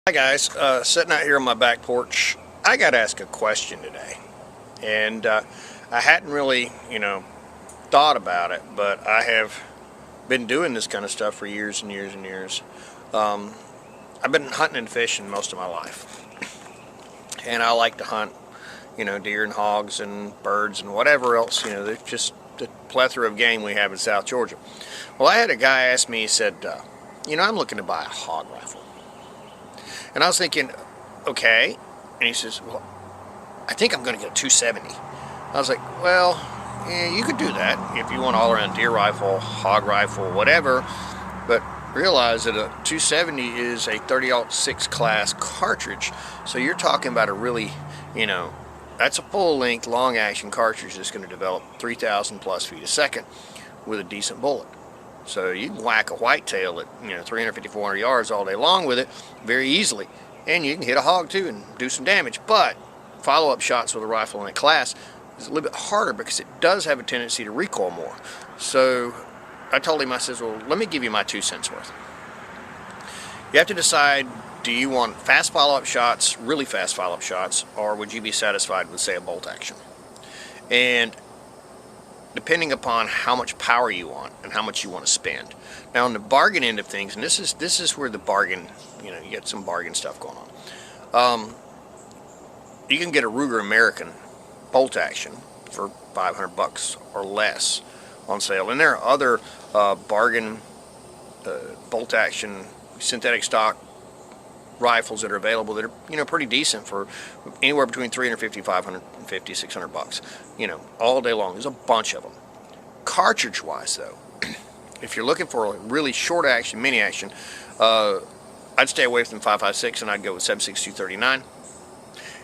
Hi guys, sitting out here on my back porch. I got to ask a question today, and I hadn't really, thought about it, but I have been doing this kind of stuff for years and years and years. Um, I've been hunting and fishing most of my life, and I like to hunt, deer and hogs and birds and whatever else. There's just the plethora of game we have in South Georgia. Well, I had a guy ask me. He said, I'm looking to buy a hog rifle. And I was thinking, okay. And he says, well, I think I'm going to get a 270. I was like, well, yeah, you could do that if you want all around deer rifle, hog rifle, whatever. But realize that a 270 is a 30-06 class cartridge. So you're talking about a really, that's a full length, long action cartridge that's going to develop 3,000 plus feet a second with a decent bullet. So you can whack a whitetail at 350, 400 yards all day long with it very easily, and you can hit a hog too and do some damage. But follow-up shots with a rifle in that class is a little bit harder because it does have a tendency to recoil more. So I told him, I says, well, let me give you my 2 cents worth. You have to decide, do you want fast follow-up shots, really fast follow-up shots, or would you be satisfied with, say, a bolt action? And depending upon how much power you want and how much you want to spend. Now, on the bargain end of things, and this is where the bargain, you get some bargain stuff going on. You can get a Ruger American bolt action for $500 or less on sale, and there are other bargain bolt action synthetic stock rifles that are available that are pretty decent for anywhere between $350, $550, $600. All day long. There's a bunch of them. Cartridge wise though, if you're looking for a really short action, mini action, I'd stay away from 5.56 and I'd go with 7.62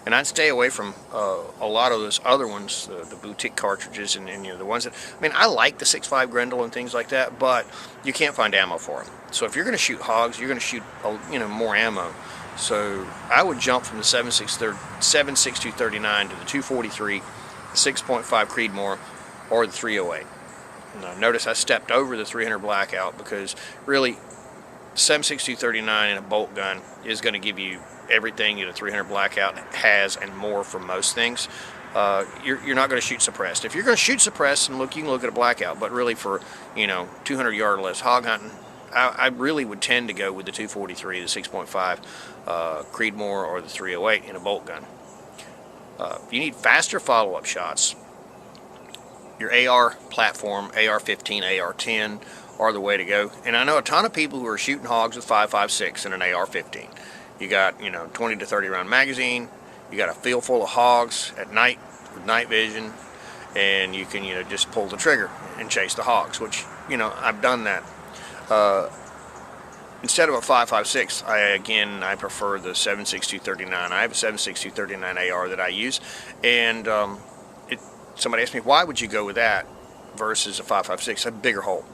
and I'd stay away from a lot of those other ones, the boutique cartridges and the ones that, I like the 6.5 Grendel and things like that, but you can't find ammo for them. So if you're going to shoot hogs, you're going to shoot more ammo. So I would jump from the 7.62 39 to the 243, 6.5 Creedmoor, or the 308. Now, notice I stepped over the 300 Blackout because really 7.62 39 in a bolt gun is going to give you everything that a 300 Blackout has and more from most things. You're not going to shoot suppressed. If you're going to shoot suppressed, and you can look at a Blackout, but really for 200 yard or less hog hunting, I really would tend to go with the 243, the 6.5 Creedmoor, or the 308 in a bolt gun. If you need faster follow-up shots, your AR platform, AR-15, AR-10 are the way to go. And I know a ton of people who are shooting hogs with 5.56 and an AR-15. You got 20 to 30 round magazine. You got a field full of hogs at night with night vision, and you can just pull the trigger and chase the hogs, which I've done that. Instead of a 5.56, I prefer the 7.62 39. I have a 7.62 39 AR that I use, and somebody asked me, why would you go with that versus a 5.56? A bigger hole.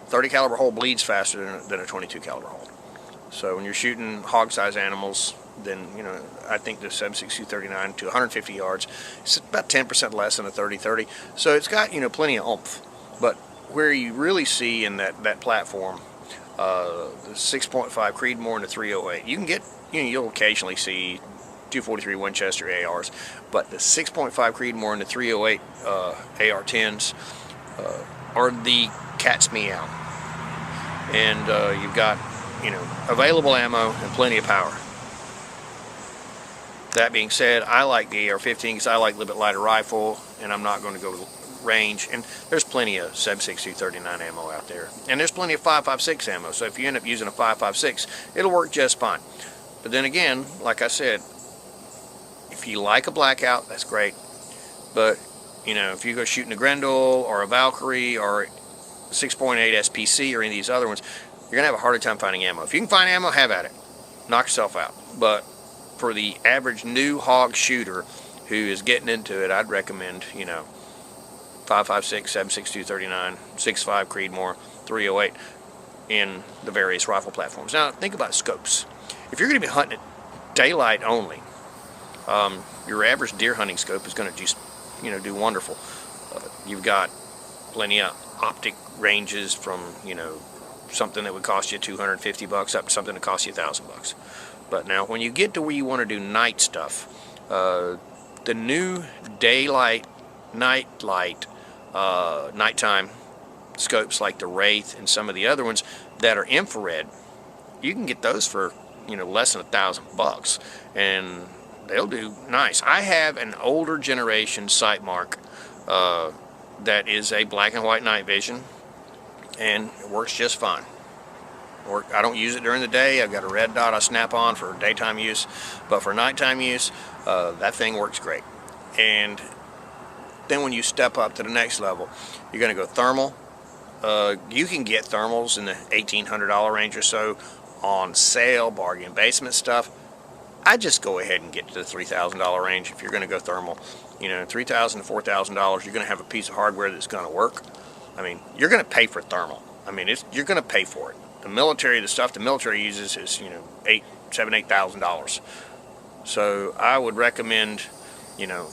30 caliber hole bleeds faster than a 22 caliber hole. So when you're shooting hog size animals, then I think the 7.62 39 to 150 yards, it's about 10% less than a 30-30. So it's got plenty of oomph. But where you really see in that platform, the 6.5 Creedmoor and the 308, you can get you'll occasionally see 243 Winchester ARs, but the 6.5 Creedmoor and the 308 AR-10s are the cat's meow. And you've got available ammo and plenty of power. That being said, I like the AR-15 because I like a little bit lighter rifle, and I'm not going to go range. And there's plenty of 7.62 39 ammo out there, and there's plenty of 5.56 ammo. So if you end up using a 5.56, it'll work just fine. But then again, like I said, if you like a Blackout, that's great. But if you go shooting a Grendel or a Valkyrie or 6.8 SPC or any of these other ones, you're gonna have a harder time finding ammo. If you can find ammo, have at it. Knock yourself out. But for the average new hog shooter who is getting into it, I'd recommend 5.56, 7.62 39, 6.5 Creedmoor, 308 in the various rifle platforms. Now think about scopes. If you're going to be hunting at daylight only, your average deer hunting scope is going to just do wonderful. You've got plenty of optic ranges from something that would cost you $250 up to something that costs you $1,000. But now when you get to where you want to do night stuff, the new daylight, nighttime scopes like the Wraith and some of the other ones that are infrared, you can get those for, you know, less than $1,000, and they'll do nice. I have an older generation Sightmark that is a black and white night vision, and it works just fine. I don't use it during the day. I've got a red dot I snap on for daytime use, but for nighttime use, that thing works great. And then when you step up to the next level, you're going to go thermal. You can get thermals in the $1,800 range or so on sale, bargain basement stuff. I just go ahead and get to the $3,000 range if you're going to go thermal. You know, $3,000 to $4,000, you're going to have a piece of hardware that's going to work. I mean, you're going to pay for thermal. I mean, you're going to pay for it. The military, the stuff the military uses is, you know, $8,000. So I would recommend, you know,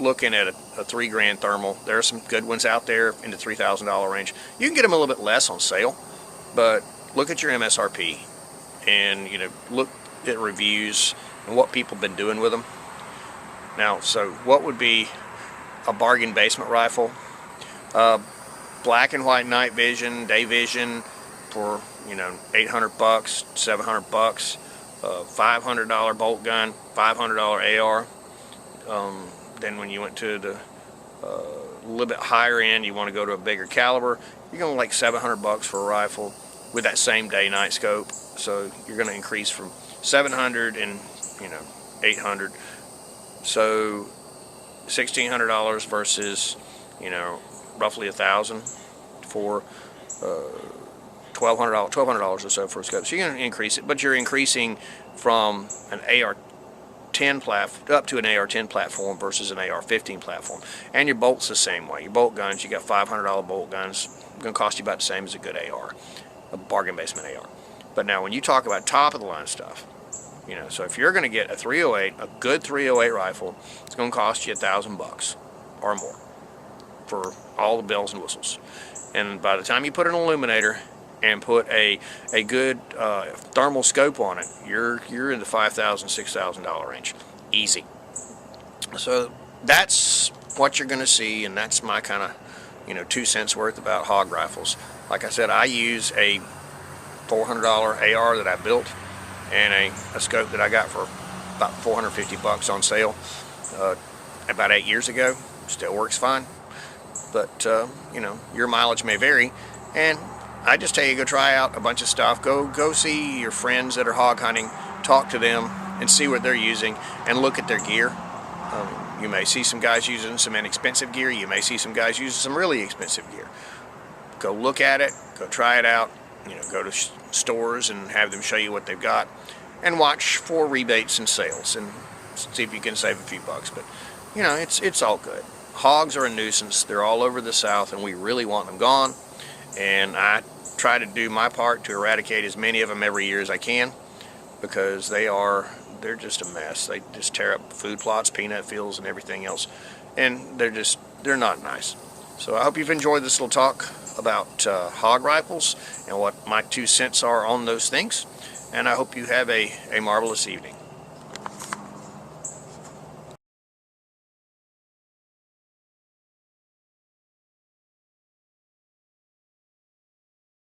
looking at a $3,000 thermal. There are some good ones out there in the $3,000 range. You can get them a little bit less on sale, but look at your MSRP and, you know, look at reviews and what people have been doing with them. Now, so what would be a bargain basement rifle? Black and white night vision, day vision for, you know, $800, $700, $500 bolt gun, $500 AR. Then when you went to the little bit higher end, you want to go to a bigger caliber, you're going to like $700 for a rifle with that same day-night scope. So you're going to increase from $700 and, you know, $800. So $1,600 versus, you know, roughly $1,000 for $1,200 or so for a scope. So you're going to increase it, but you're increasing from an AR-10 platform up to an AR-10 platform versus an AR-15 platform. And your bolts the same way. Your bolt guns, you got $500 bolt guns, going to cost you about the same as a good AR, a bargain basement AR. But now when you talk about top of the line stuff, you know, so if you're going to get a 308, a good 308 rifle, it's going to cost you $1,000 or more for all the bells and whistles. And by the time you put an illuminator and put a good thermal scope on it, you're in the $5,000, $6,000 range, easy. So that's what you're going to see, and that's my kind of, you know, 2 cents worth about hog rifles. Like I said, I use a $400 AR that I built and a scope that I got for about $450 on sale about 8 years ago. Still works fine, but you know, your mileage may vary, and I just tell you, go try out a bunch of stuff. Go see your friends that are hog hunting, talk to them and see what they're using, and look at their gear. You may see some guys using some inexpensive gear, you may see some guys using some really expensive gear. Go look at it, go try it out, you know, go to stores and have them show you what they've got, and watch for rebates and sales and see if you can save a few bucks. But you know, it's all good. Hogs are a nuisance. They're all over the South, and we really want them gone, and I try to do my part to eradicate as many of them every year as I can, because they're just a mess. They just tear up food plots, peanut fields, and everything else, and they're not nice. So I hope you've enjoyed this little talk about hog rifles and what my 2 cents are on those things, and I hope you have a marvelous evening.